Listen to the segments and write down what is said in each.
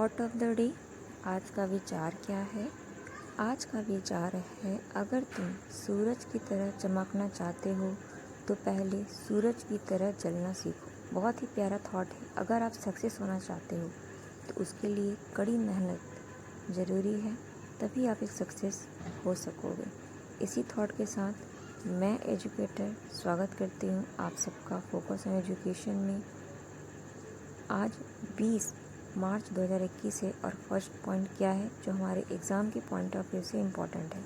Thought of the day. आज का विचार क्या है? आज का विचार है, अगर तुम सूरज की तरह चमकना चाहते हो तो पहले सूरज की तरह जलना सीखो। बहुत ही प्यारा थॉट है। अगर आप सक्सेस होना चाहते हो तो उसके लिए कड़ी मेहनत ज़रूरी है, तभी आप एक सक्सेस हो सकोगे। इसी थॉट के साथ मैं एजुकेटर स्वागत करती हूँ आप सबका फोकस ऑन एजुकेशन में। आज 20 मार्च 2021 है और फर्स्ट पॉइंट क्या है जो हमारे एग्ज़ाम के पॉइंट ऑफ व्यू से इम्पॉर्टेंट है।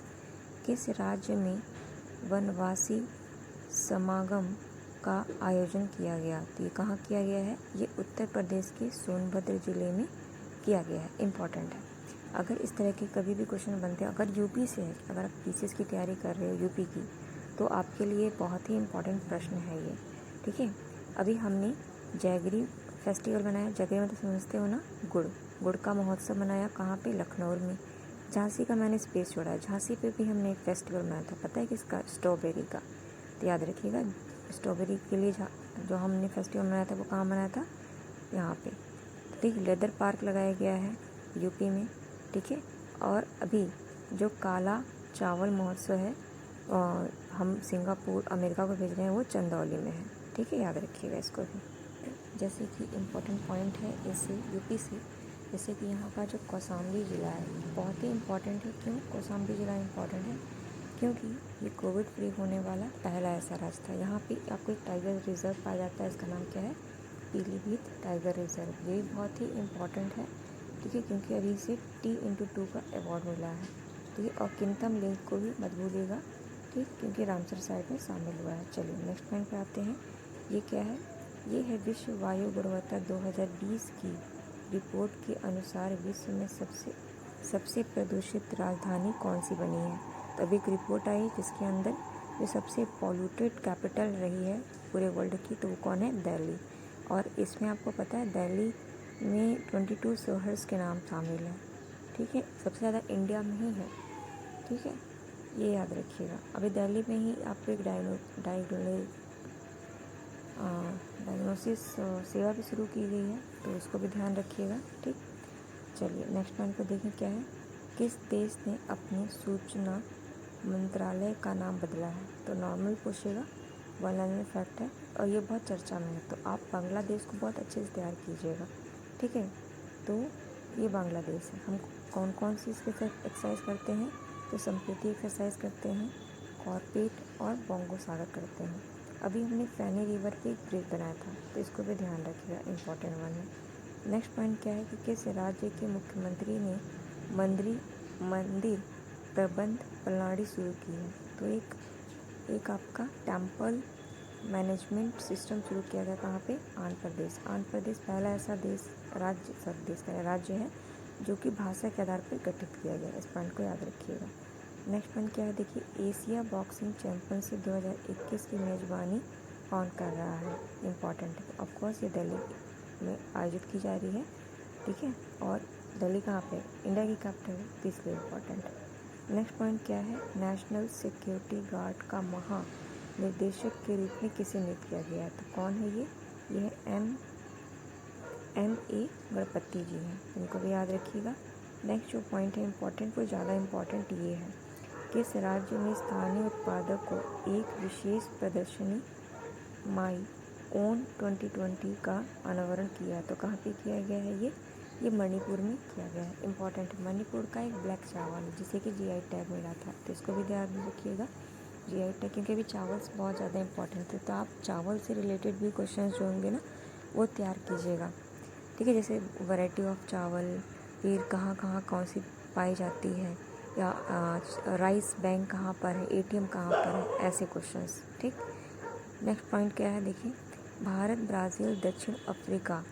किस राज्य में वनवासी समागम का आयोजन किया गया? तो ये कहाँ किया गया है? ये उत्तर प्रदेश के सोनभद्र ज़िले में किया गया है। इम्पॉर्टेंट है। अगर इस तरह के कभी भी क्वेश्चन बनते हैं, अगर यूपी से है, अगर आप पीसीएस की तैयारी कर रहे हो यूपी की, तो आपके लिए बहुत ही इम्पॉर्टेंट प्रश्न है ये। ठीक है। अभी हमने जयगिरी फेस्टिवल मनाया। जयगिरी मतलब समझते हो ना, गुड़ का महोत्सव मनाया। कहाँ पे? लखनऊ में। झांसी का मैंने स्पेस छोड़ा है। झांसी पे भी हमने एक फेस्टिवल मनाया था, पता है किसका? स्ट्रॉबेरी का। तो याद रखिएगा, स्ट्रॉबेरी के लिए जो हमने फेस्टिवल मनाया था वो कहाँ मनाया था? यहाँ पे। ठीक, लेदर पार्क लगाया गया है यूपी में। ठीक है। और अभी जो काला चावल महोत्सव है, हम सिंगापुर अमेरिका को भेज रहे हैं, वो चंदौली में है। ठीक है, याद रखिएगा इसको भी। जैसे कि इम्पोर्टेंट पॉइंट है इससे यूपी से, जैसे कि यहाँ का जो कौशाम्बी ज़िला है बहुत ही इम्पॉर्टेंट है। क्यों कौशाम्बी ज़िला इम्पॉर्टेंट है? क्योंकि ये कोविड फ्री होने वाला पहला ऐसा राज्य था। यहाँ पे आपको एक टाइगर रिजर्व पाया जाता है, इसका नाम क्या है? Pilibhit tiger reserve. ये बहुत ही इम्पॉर्टेंट है। ठीक है, क्योंकि अभी इसे T/2 का अवार्ड मिला है। ठीक है, और किंतम लेक को भी मत भूलिएगा, ठीक, क्योंकि रामसर साइड में शामिल हुआ है। चलिए नेक्स्ट पॉइंट पे आते हैं। ये क्या है? ये है विश्व वायु गुणवत्ता 2020 की रिपोर्ट के अनुसार विश्व में सबसे प्रदूषित राजधानी कौन सी बनी है। तो अभी एक रिपोर्ट आई जिसके अंदर जो सबसे पॉल्यूटेड कैपिटल रही है पूरे वर्ल्ड की, तो वो कौन है? दिल्ली। और इसमें आपको पता है दिल्ली में 22 शहर्स के नाम शामिल है। ठीक है, सबसे ज़्यादा इंडिया में ही है। ठीक है, ये याद रखिएगा। अभी दिल्ली में ही आपको एक डायग्नोसिस सेवा भी शुरू की गई है, तो उसको भी ध्यान रखिएगा। ठीक, चलिए नेक्स्ट पॉइंट पर देखें क्या है। किस देश ने अपने सूचना मंत्रालय का नाम बदला है? तो नॉर्मल पूछेगा, 1 लाइन में फैक्ट है और ये बहुत चर्चा में है, तो आप बांग्लादेश को बहुत अच्छे से तैयार कीजिएगा। ठीक है, तो ये बांग्लादेश है। हम कौन कौन सी इसके साथ एक्सरसाइज करते हैं? तो संस्कृति एक्सरसाइज करते हैं, कॉर्पेट और बोंगो सागर करते हैं। अभी हमने फैनी रिवर पे एक ब्रिज बनाया था, तो इसको भी ध्यान रखिएगा, इम्पॉर्टेंट वन है। नेक्स्ट पॉइंट क्या है कि किस राज्य के मुख्यमंत्री ने मंदिर प्रबंध प्रणाली शुरू की है? तो एक आपका टेम्पल मैनेजमेंट सिस्टम शुरू किया गया। कहाँ पे? आंध्र प्रदेश। आंध्र प्रदेश पहला ऐसा राज्य है जो कि भाषा के आधार पर गठित किया गया। इस पॉइंट को याद रखिएगा। नेक्स्ट पॉइंट क्या है? देखिए, एशिया बॉक्सिंग चैंपियनशिप 2021 की मेज़बानी कौन कर रहा है? इम्पॉर्टेंट है। ऑफकोर्स ये दिल्ली में आयोजित की जा रही है। ठीक है, और दिल्ली कहाँ पे? इंडिया की कैपिटल है, तो इसलिए इम्पॉर्टेंट है। नेक्स्ट पॉइंट क्या है? नेशनल सिक्योरिटी गार्ड का महानिदेशक के रूप में किसे नियुक्त किया गया है? तो कौन है ये? है M.A. गणपति जी हैं, इनको भी याद रखिएगा। नेक्स्ट जो पॉइंट है इम्पॉर्टेंट, वो ज़्यादा इम्पॉर्टेंट ये है। किस राज्य में स्थानीय उत्पादक को एक विशेष प्रदर्शनी माई ओन 2020 का अनावरण किया? तो कहाँ पे किया गया है ये मणिपुर में किया गया है। इम्पॉर्टेंट है। मणिपुर का एक ब्लैक चावल जिसे कि GI टैग मिला था, तो इसको भी ध्यान रखिएगा, GI टैग, क्योंकि अभी चावल बहुत ज़्यादा इंपॉर्टेंट है, तो आप चावल से रिलेटेड भी क्वेश्चन जो होंगे ना वो तैयार कीजिएगा। ठीक है, जैसे वैरायटी ऑफ चावल, फिर कहाँ कहाँ कौन सी पाई जाती है, या राइस बैंक कहाँ पर है, ATM कहाँ पर है, ऐसे क्वेश्चंस। ठीक, नेक्स्ट पॉइंट क्या है? देखिए, भारत ब्राज़ील दक्षिण अफ्रीका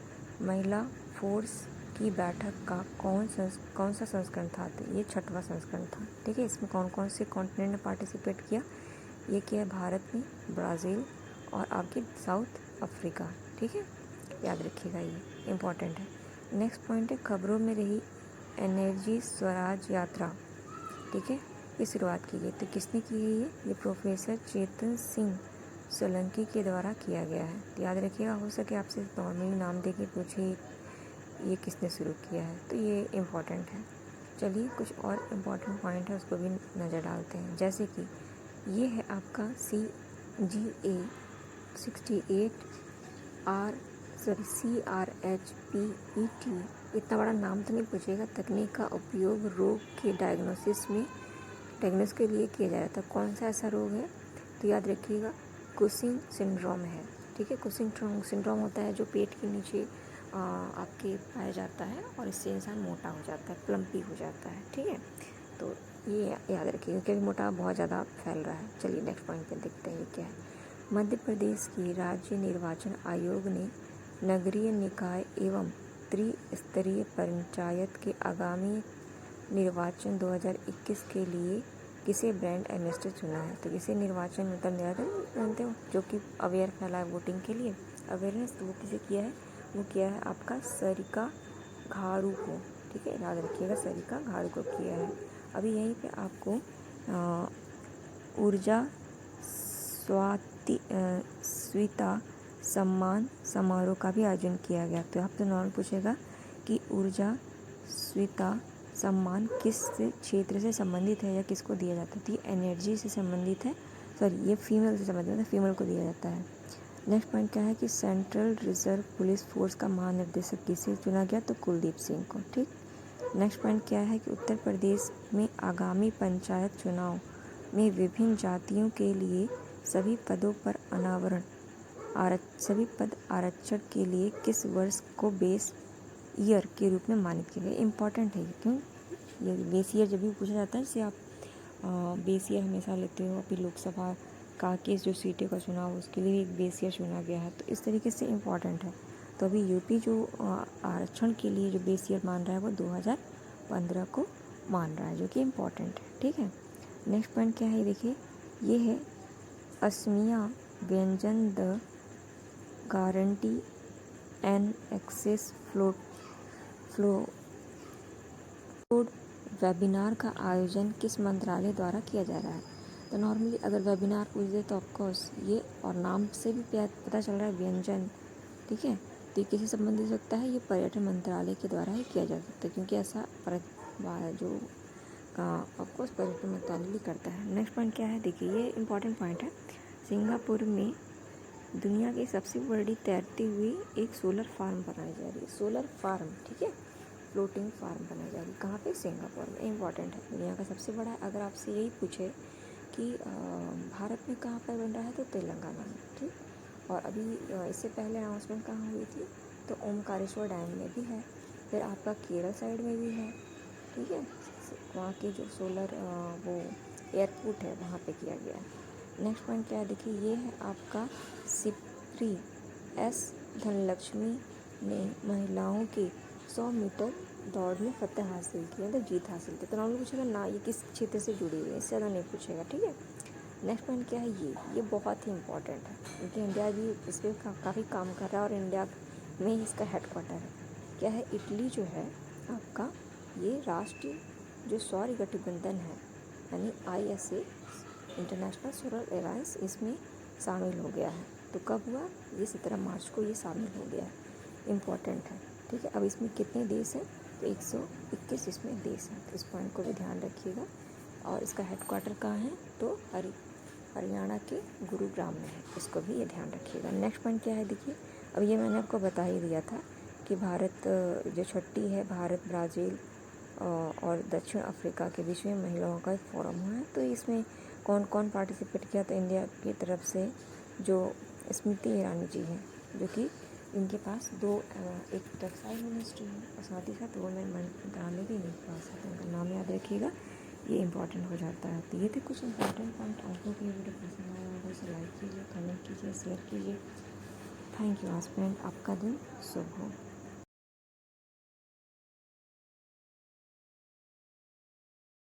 महिला फोर्स की बैठक का कौन सा संस्करण था? तो ये 6वां संस्करण था। ठीक है, इसमें कौन कौन से कॉन्टिनेंट ने पार्टिसिपेट किया? ये किया भारत में, ब्राज़ील और आपके साउथ अफ्रीका। ठीक है, याद रखिएगा, ये इम्पॉर्टेंट है। नेक्स्ट पॉइंट है, खबरों में रही एनर्जी स्वराज यात्रा। ठीक है, ये शुरुआत की गई, तो किसने की है ये प्रोफेसर चेतन सिंह सोलंकी के द्वारा किया गया है। तो याद रखिएगा, हो सके आपसे नॉर्मली नाम दे के पूछे ये किसने शुरू किया है, तो ये इम्पॉर्टेंट है। चलिए कुछ और इम्पॉर्टेंट पॉइंट है उसको भी नज़र डालते हैं। जैसे कि ये है आपका CGA 68 CRHPET। इतना बड़ा नाम तो नहीं पूछेगा। तकनीक का उपयोग रोग के डायग्नोसिस के लिए किया जा रहा था। कौन सा ऐसा रोग है, तो याद रखिएगा कुशिंग सिंड्रोम है। ठीक है, कुशिंग सिंड्रोम होता है जो पेट के नीचे आपके पाया जाता है और इससे इंसान मोटा हो जाता है, प्लम्पी हो जाता है। ठीक है, तो ये याद रखिएगा क्योंकि मोटापा बहुत ज़्यादा फैल रहा है। चलिए नेक्स्ट पॉइंट पे देखते हैं ये क्या है। मध्य प्रदेश की राज्य निर्वाचन आयोग ने नगरीय निकाय एवं त्रिस्तरीय पंचायत के आगामी निर्वाचन 2021 के लिए किसे ब्रांड एम्बेसडर चुना है। तो किसे निर्वाचन मतलब निर्वाचन जानते हो, जो कि अवेयर फैला है वोटिंग के लिए, अवेयरनेस, तो वो किसे किया है, वो किया है आपका सरिका घारू को। ठीक है, याद रखिएगा सरिका घारू को किया है। अभी यहीं पे आपको ऊर्जा स्वीता सम्मान समारोह का भी आयोजन किया गया। तो आपसे नॉर्मल पूछेगा कि ऊर्जा स्वीता सम्मान किस क्षेत्र से संबंधित है या किसको दिया जाता है, तो ये एनर्जी से संबंधित है, सॉरी ये फीमेल से संबंधित है, फीमेल को दिया जाता है। नेक्स्ट पॉइंट क्या है कि सेंट्रल रिजर्व पुलिस फोर्स का महानिर्देशक किसे चुना गया, तो कुलदीप सिंह को। ठीक, नेक्स्ट पॉइंट क्या है कि उत्तर प्रदेश में आगामी पंचायत चुनाव में विभिन्न जातियों के लिए सभी पदों पर सभी पद आरक्षण के लिए किस वर्ष को बेस ईयर के रूप में मानित किया गया। इम्पॉर्टेंट है ये, क्यों ये बेस ईयर जब भी पूछा जाता है, जैसे आप बेस ईयर हमेशा लेते हो, अभी लोकसभा का केस जो सीटें का चुनाव उसके लिए एक बेस ईयर चुना गया है, तो इस तरीके से इम्पॉर्टेंट है। तो अभी यूपी जो आरक्षण के लिए जो बेस ईयर मान रहा है वो 2015 को मान रहा है, जो कि इम्पॉर्टेंट है। ठीक है, नेक्स्ट पॉइंट क्या है, देखिए ये है असमिया व्यंजन the guarantee and access flow webinar का आयोजन किस मंत्रालय द्वारा किया जा रहा है। तो नॉर्मली अगर वेबिनार पूछ दे तो ऑफकोर्स ये, और नाम से भी पता चल रहा है व्यंजन, ठीक है, तो ये किसी संबंधित हो सकता है, ये पर्यटन मंत्रालय के द्वारा ही किया जा सकता है, क्योंकि ऐसा जो ऑफकोर्स पर्यटन मंत्रालय ही करता है। नेक्स्ट पॉइंट क्या है, देखिए ये इंपॉर्टेंट पॉइंट है। सिंगापुर में दुनिया की सबसे बड़ी तैरती हुई एक सोलर फार्म बनाई जा रही है। सोलर फार्म, ठीक है, फ्लोटिंग फार्म बनाई जा रही है। कहाँ पे, सिंगापुर में। इम्पॉर्टेंट है, दुनिया का सबसे बड़ा है। अगर आपसे यही पूछे कि भारत में कहाँ पर बन रहा है, तो तेलंगाना में। ठीक, और अभी इससे पहले अनाउंसमेंट कहाँ हुई थी, तो ओमकारेश्वर डैम में भी है, फिर आपका केरल साइड में भी है। ठीक है, वहाँ की जो सोलर वो एयरपोर्ट है वहाँ पे किया गया है। नेक्स्ट पॉइंट क्या है, देखिए ये है आपका सिप्री एस धनलक्ष्मी ने महिलाओं के 100 मीटर दौड़ में फतेह हासिल की, मतलब जीत हासिल की। तो नॉर्मली पूछेगा ना ये किस क्षेत्र से जुड़ी हुई है, इससे ज़्यादा नहीं पूछेगा। ठीक है, नेक्स्ट पॉइंट क्या है, ये बहुत ही इंपॉर्टेंट है, क्योंकि इंडिया भी इस पर काफ़ी काम कर रहा है और इंडिया में ही इसका हेडक्वार्टर है। क्या है, इटली जो है आपका, ये राष्ट्रीय जो सौर गठबंधन है यानी ISA इंटरनेशनल सोलर अलायंस, इसमें शामिल हो गया है। तो कब हुआ, ये 17 मार्च को ये शामिल हो गया है। इम्पॉर्टेंट है। ठीक है, अब इसमें कितने देश हैं, तो 121 इसमें देश हैं, तो इस पॉइंट को भी ध्यान रखिएगा। और इसका हेडक्वार्टर कहाँ है, तो हरियाणा के गुरुग्राम में है, इसको भी ये ध्यान रखिएगा। नेक्स्ट पॉइंट क्या है, देखिए अब ये मैंने आपको बता ही दिया था कि भारत जो छठी है, भारत ब्राज़ील और दक्षिण अफ्रीका के बीच में महिलाओं का एक फोरम हुआ है। तो इसमें कौन कौन पार्टिसिपेट किया, तो इंडिया की तरफ से जो स्मृति ईरानी जी हैं, जो कि इनके पास एक टेक्सटाइल मिनिस्ट्री है और साथ ही साथ गवर्नमेंट मंत्रालय भी इनके पास है, तो उनका नाम याद रखिएगा, ये इंपॉर्टेंट हो जाता है। तो ये थे कुछ इंपॉर्टेंट पॉइंट। आपको ये वीडियो पसंद आया होगा, इसे लाइक कीजिए, कमेंट कीजिए, शेयर कीजिए। थैंक यू हस्बैंड, आपका दिन शुभ हो।